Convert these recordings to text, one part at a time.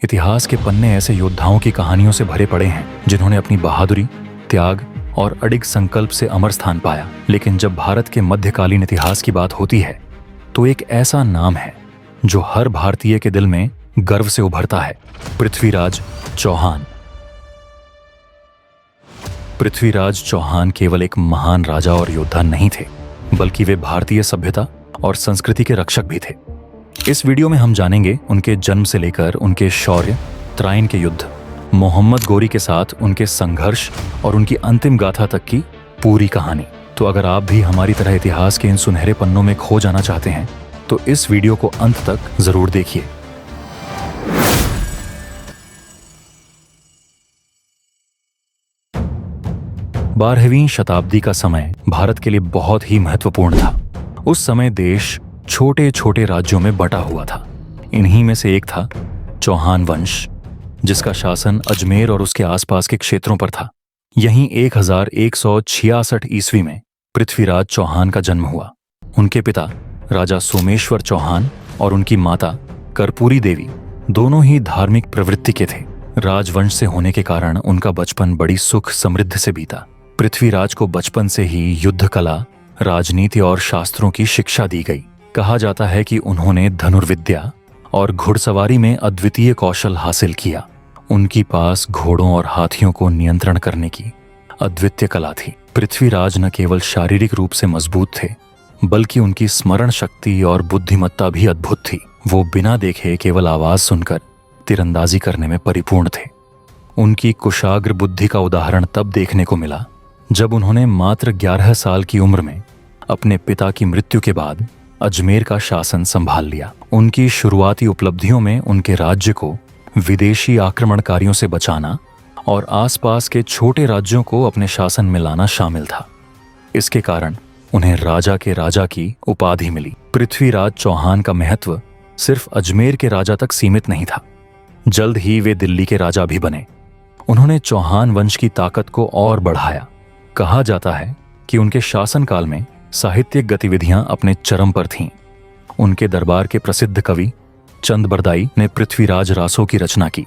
इतिहास के पन्ने ऐसे योद्धाओं की कहानियों से भरे पड़े हैं जिन्होंने अपनी बहादुरी, त्याग और अडिग संकल्प से अमर स्थान पाया। लेकिन जब भारत के मध्यकालीन इतिहास की बात होती है तो एक ऐसा नाम है जो हर भारतीय के दिल में गर्व से उभरता है, पृथ्वीराज चौहान। पृथ्वीराज चौहान केवल एक महान राजा और योद्धा नहीं थे, बल्कि वे भारतीय सभ्यता और संस्कृति के रक्षक भी थे। इस वीडियो में हम जानेंगे उनके जन्म से लेकर उनके शौर्य, त्राइन के युद्ध, मोहम्मद गोरी के साथ उनके संघर्ष और उनकी अंतिम गाथा तक की पूरी कहानी। तो अगर आप भी हमारी तरह इतिहास के इन सुनहरे पन्नों में खो जाना चाहते हैं तो इस वीडियो को अंत तक जरूर देखिए। बारहवीं शताब्दी का समय भारत के लिए बहुत ही महत्वपूर्ण था। उस समय देश छोटे छोटे राज्यों में बटा हुआ था। इन्हीं में से एक था चौहान वंश, जिसका शासन अजमेर और उसके आसपास के क्षेत्रों पर था। यहीं 1166 ईस्वी में पृथ्वीराज चौहान का जन्म हुआ। उनके पिता राजा सोमेश्वर चौहान और उनकी माता कर्पूरी देवी दोनों ही धार्मिक प्रवृत्ति के थे। राजवंश से होने के कारण उनका बचपन बड़ी सुख समृद्ध से बीता। पृथ्वीराज को बचपन से ही युद्ध कला, राजनीति और शास्त्रों की शिक्षा दी गई। कहा जाता है कि उन्होंने धनुर्विद्या और घुड़सवारी में अद्वितीय कौशल हासिल किया। उनकी पास घोड़ों और हाथियों को नियंत्रण करने की अद्वितीय कला थी। पृथ्वीराज न केवल शारीरिक रूप से मजबूत थे, बल्कि उनकी स्मरण शक्ति और बुद्धिमत्ता भी अद्भुत थी। वो बिना देखे केवल आवाज सुनकर तीरंदाजी करने में परिपूर्ण थे। उनकी कुशाग्र बुद्धि का उदाहरण तब देखने को मिला जब उन्होंने मात्र 11 साल की उम्र में अपने पिता की मृत्यु के बाद अजमेर का शासन संभाल लिया। उनकी शुरुआती उपलब्धियों में उनके राज्य को विदेशी आक्रमणकारियों से बचाना और आसपास के छोटे राज्यों को अपने शासन में लाना शामिल था। इसके कारण उन्हें राजा के राजा की उपाधि मिली। पृथ्वीराज चौहान का महत्व सिर्फ अजमेर के राजा तक सीमित नहीं था। जल्द ही वे दिल्ली के राजा भी बने। उन्होंने चौहान वंश की ताकत को और बढ़ाया। कहा जाता है कि उनके शासनकाल में साहित्यिक गतिविधियां अपने चरम पर थीं। उनके दरबार के प्रसिद्ध कवि चंद बरदाई ने पृथ्वीराज रासों की रचना की,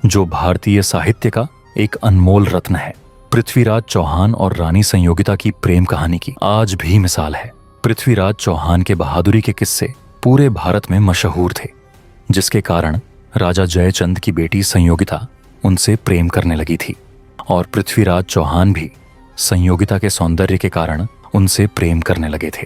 जो भारतीय साहित्य का एक अनमोल रत्न है। पृथ्वीराज चौहान और रानी संयोगिता की प्रेम कहानी की आज भी मिसाल है। पृथ्वीराज चौहान के बहादुरी के किस्से पूरे भारत में मशहूर थे, जिसके कारण राजा जयचंद की बेटी संयोगिता उनसे प्रेम करने लगी थी और पृथ्वीराज चौहान भी संयोगिता के सौंदर्य के कारण उनसे प्रेम करने लगे थे,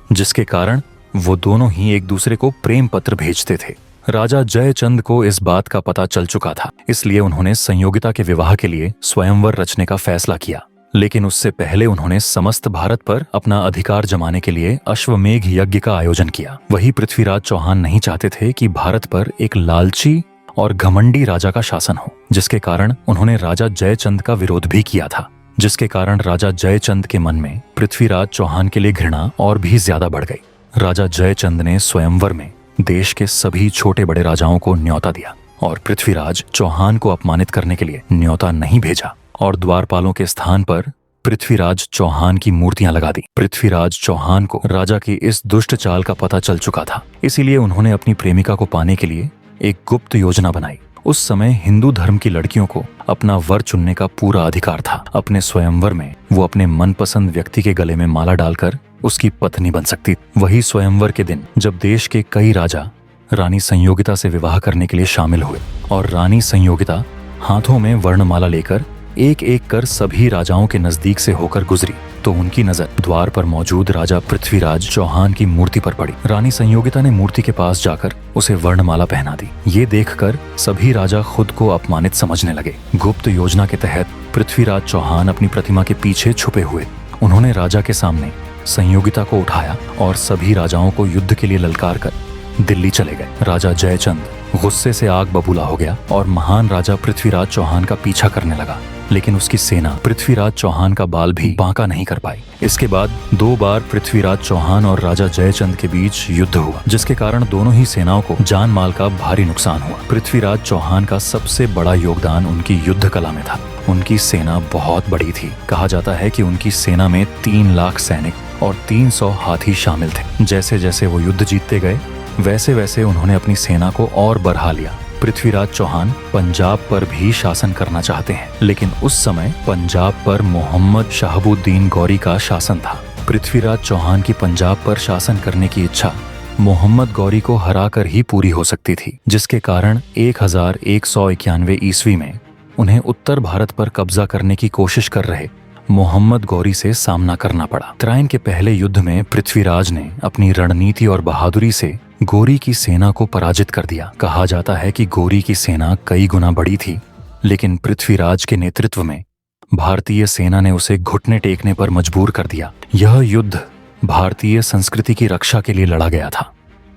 जिसके कारण वो दोनों ही एक दूसरे को प्रेम पत्र भेजते थे। राजा जयचंद को इस बात का पता चल चुका था, इसलिए उन्होंने संयोगिता के विवाह के लिए स्वयंवर रचने का फैसला किया। लेकिन उससे पहले उन्होंने समस्त भारत पर अपना अधिकार जमाने के लिए अश्वमेघ यज्ञ का आयोजन किया। वही पृथ्वीराज चौहान नहीं चाहते थे कि भारत पर एक लालची और घमंडी राजा का शासन हो, जिसके कारण उन्होंने राजा जयचंद का विरोध भी किया था, जिसके कारण राजा जयचंद के मन में पृथ्वीराज चौहान के लिए घृणा और भी ज्यादा बढ़ गई। राजा जयचंद ने स्वयंवर में देश के सभी छोटे बड़े राजाओं को न्योता दिया और पृथ्वीराज चौहान को अपमानित करने के लिए न्योता नहीं भेजा और द्वारपालों के स्थान पर पृथ्वीराज चौहान की मूर्तियां लगा दी। पृथ्वीराज चौहान को राजा की इस दुष्ट चाल का पता चल चुका था, इसीलिए उन्होंने अपनी प्रेमिका को पाने के लिए एक गुप्त योजना बनाई। उस समय हिंदू धर्म की लड़कियों को अपना वर चुनने का पूरा अधिकार था। अपने स्वयंवर में वो अपने मनपसंद व्यक्ति के गले में माला डालकर उसकी पत्नी बन सकती। वही स्वयंवर के दिन जब देश के कई राजा रानी संयोगिता से विवाह करने के लिए शामिल हुए और रानी संयोगिता हाथों में वर्णमाला लेकर एक एक कर सभी राजाओं के नजदीक से होकर गुजरी, तो उनकी नजर द्वार पर मौजूद राजा पृथ्वीराज चौहान की मूर्ति पर पड़ी। रानी संयोगिता ने मूर्ति के पास जाकर उसे वर्णमाला पहना दी। ये देखकर सभी राजा खुद को अपमानित समझने लगे। गुप्त योजना के तहत पृथ्वीराज चौहान अपनी प्रतिमा के पीछे छुपे हुए। उन्होंने राजा के सामने संयोगिता को उठाया और सभी राजाओं को युद्ध के लिए ललकार कर दिल्ली चले गए। राजा जयचंद गुस्से से आग बबूला हो गया और महान राजा पृथ्वीराज चौहान का पीछा करने लगा, लेकिन उसकी सेना पृथ्वीराज चौहान का बाल भी बांका नहीं कर पाई। इसके बाद 2 बार पृथ्वीराज चौहान और राजा जयचंद के बीच युद्ध हुआ, जिसके कारण दोनों ही सेनाओं को जान माल का भारी नुकसान हुआ। पृथ्वीराज चौहान का सबसे बड़ा योगदान उनकी युद्ध कला में था। उनकी सेना बहुत बड़ी थी। कहा जाता है कि उनकी सेना में 3 लाख सैनिक और 300 हाथी शामिल थे। जैसे जैसे वो युद्ध जीतते गए, वैसे वैसे उन्होंने अपनी सेना को और बढ़ा लिया पृथ्वीराज चौहान पंजाब पर भी शासन करना चाहते हैं, लेकिन उस समय पंजाब पर मोहम्मद शहाबुद्दीन गौरी का शासन था। पृथ्वीराज चौहान की पंजाब पर शासन करने की इच्छा मोहम्मद गौरी को हराकर ही पूरी हो सकती थी, जिसके कारण 1191 ईस्वी में उन्हें उत्तर भारत पर कब्जा करने की कोशिश कर रहे मोहम्मद गौरी से सामना करना पड़ा। तराइन के पहले युद्ध में पृथ्वीराज ने अपनी रणनीति और बहादुरी से गौरी की सेना को पराजित कर दिया। कहा जाता है कि गौरी की सेना कई गुना बड़ी थी, लेकिन पृथ्वीराज के नेतृत्व में भारतीय सेना ने उसे घुटने टेकने पर मजबूर कर दिया। यह युद्ध भारतीय संस्कृति की रक्षा के लिए लड़ा गया था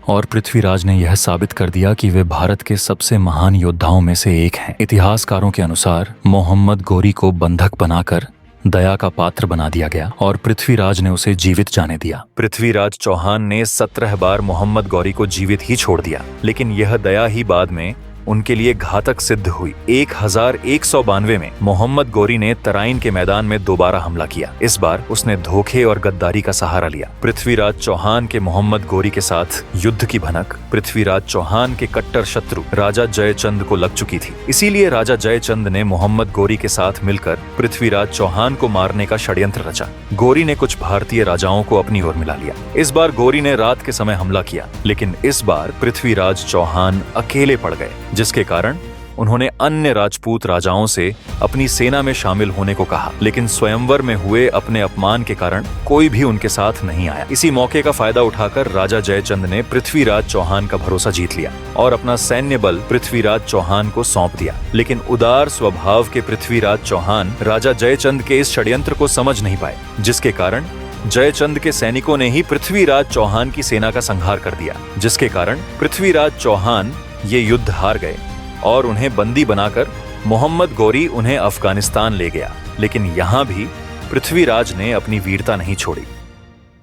और पृथ्वीराज ने यह साबित कर दिया कि वे भारत के सबसे महान योद्धाओं में से एक हैं। इतिहासकारों के अनुसार मोहम्मद गौरी को बंधक बनाकर दया का पात्र बना दिया गया और पृथ्वीराज ने उसे जीवित जाने दिया। पृथ्वीराज चौहान ने 17 बार मोहम्मद गौरी को जीवित ही छोड़ दिया, लेकिन यह दया ही बाद में उनके लिए घातक सिद्ध हुई। 1192 में मोहम्मद गौरी ने तराइन के मैदान में दोबारा हमला किया। इस बार उसने धोखे और गद्दारी का सहारा लिया। पृथ्वीराज चौहान के मोहम्मद गौरी के साथ युद्ध की भनक पृथ्वीराज चौहान के कट्टर शत्रु राजा जयचंद को लग चुकी थी। इसीलिए राजा जयचंद ने मोहम्मद गौरी के साथ मिलकर पृथ्वीराज चौहान को मारने का षड्यंत्र रचा। गौरी ने कुछ भारतीय राजाओं को अपनी ओर मिला लिया। इस बार गौरी ने रात के समय हमला किया, लेकिन इस बार पृथ्वीराज चौहान अकेले पड़ गए, जिसके कारण उन्होंने अन्य राजपूत राजाओं से अपनी सेना में शामिल होने को कहा, लेकिन स्वयंवर में हुए अपने अपमान के कारण कोई भी उनके साथ नहीं आया। इसी मौके का फायदा उठाकर राजा जयचंद ने पृथ्वीराज चौहान का भरोसा जीत लिया और अपना सैन्य बल पृथ्वीराज चौहान को सौंप दिया। लेकिन उदार स्वभाव के पृथ्वीराज चौहान राजा जयचंद के इस षड्यंत्र को समझ नहीं पाए, जिसके कारण जयचंद के सैनिकों ने ही पृथ्वीराज चौहान की सेना का संहार कर दिया, जिसके कारण पृथ्वीराज चौहान ये युद्ध हार गए और उन्हें बंदी बनाकर मोहम्मद गौरी उन्हें अफगानिस्तान ले गया। लेकिन यहाँ भी पृथ्वीराज ने अपनी वीरता नहीं छोड़ी।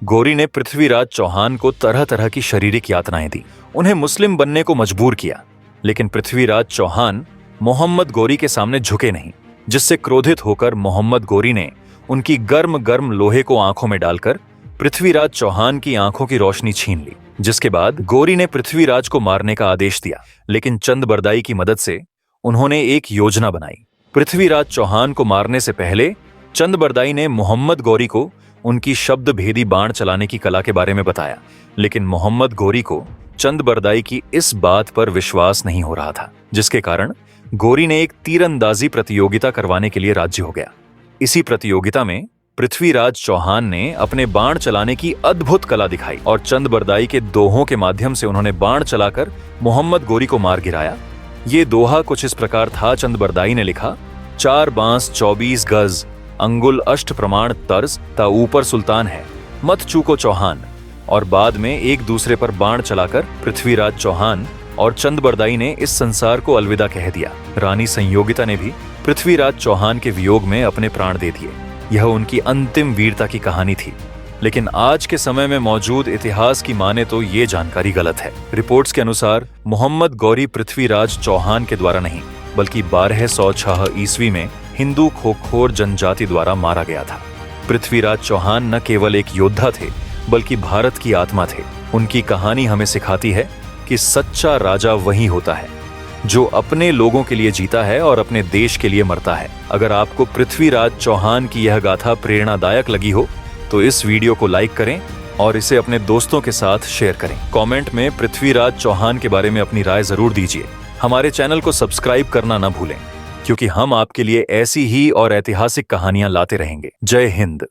गौरी ने पृथ्वीराज चौहान को तरह तरह की शारीरिक यातनाएं दी, उन्हें मुस्लिम बनने को मजबूर किया, लेकिन पृथ्वीराज चौहान मोहम्मद गौरी के सामने झुके नहीं, जिससे क्रोधित होकर मोहम्मद गौरी ने उनकी गर्म गर्म लोहे को आंखों में डालकर पृथ्वीराज चौहान की आंखों की रोशनी छीन ली। जिसके बाद गौरी ने पृथ्वीराज को मारने का आदेश दिया, लेकिन चंद बरदाई की मदद से उन्होंने एक योजना बनाई। पृथ्वीराज चौहान को मारने से पहले चंद बरदाई ने मोहम्मद गौरी को उनकी शब्द भेदी बाण चलाने की कला के बारे में बताया, लेकिन मोहम्मद गौरी को चंद बरदाई की इस बात पर विश्वास नहीं हो रहा था, जिसके कारण गौरी ने एक तीरंदाजी प्रतियोगिता करवाने के लिए राजी हो गया। इसी प्रतियोगिता में पृथ्वीराज चौहान ने अपने बाण चलाने की अद्भुत कला दिखाई और चंद बरदाई के दोहों के माध्यम से उन्होंने बाण चलाकर मोहम्मद गौरी को मार गिराया। ये दोहा कुछ इस प्रकार था। चंद बरदाई ने लिखा, 4 बांस 24 गज, अंगुल अष्ट प्रमाण तर्ज, ता ऊपर सुल्तान है, मत चूको चौहान। और बाद में एक दूसरे पर बाण चलाकर पृथ्वीराज चौहान और चंद बरदाई ने इस संसार को अलविदा कह दिया। रानी संयोगिता ने भी पृथ्वीराज चौहान के वियोग में अपने प्राण दे दिए। यह उनकी अंतिम वीरता की कहानी थी, लेकिन आज के समय में मौजूद इतिहास की माने तो ये जानकारी गलत है। रिपोर्ट्स के अनुसार मोहम्मद गौरी पृथ्वीराज चौहान के द्वारा नहीं, बल्कि 1206 ईस्वी में हिंदू खोखोर जनजाति द्वारा मारा गया था। पृथ्वीराज चौहान न केवल एक योद्धा थे, बल्कि भारत की आत्मा थे। उनकी कहानी हमें सिखाती है कि सच्चा राजा वही होता है जो अपने लोगों के लिए जीता है और अपने देश के लिए मरता है। अगर आपको पृथ्वीराज चौहान की यह गाथा प्रेरणादायक लगी हो तो इस वीडियो को लाइक करें और इसे अपने दोस्तों के साथ शेयर करें। कमेंट में पृथ्वीराज चौहान के बारे में अपनी राय जरूर दीजिए। हमारे चैनल को सब्सक्राइब करना न भूलें, क्योंकि हम आपके लिए ऐसी ही और ऐतिहासिक कहानियां लाते रहेंगे। जय हिंद।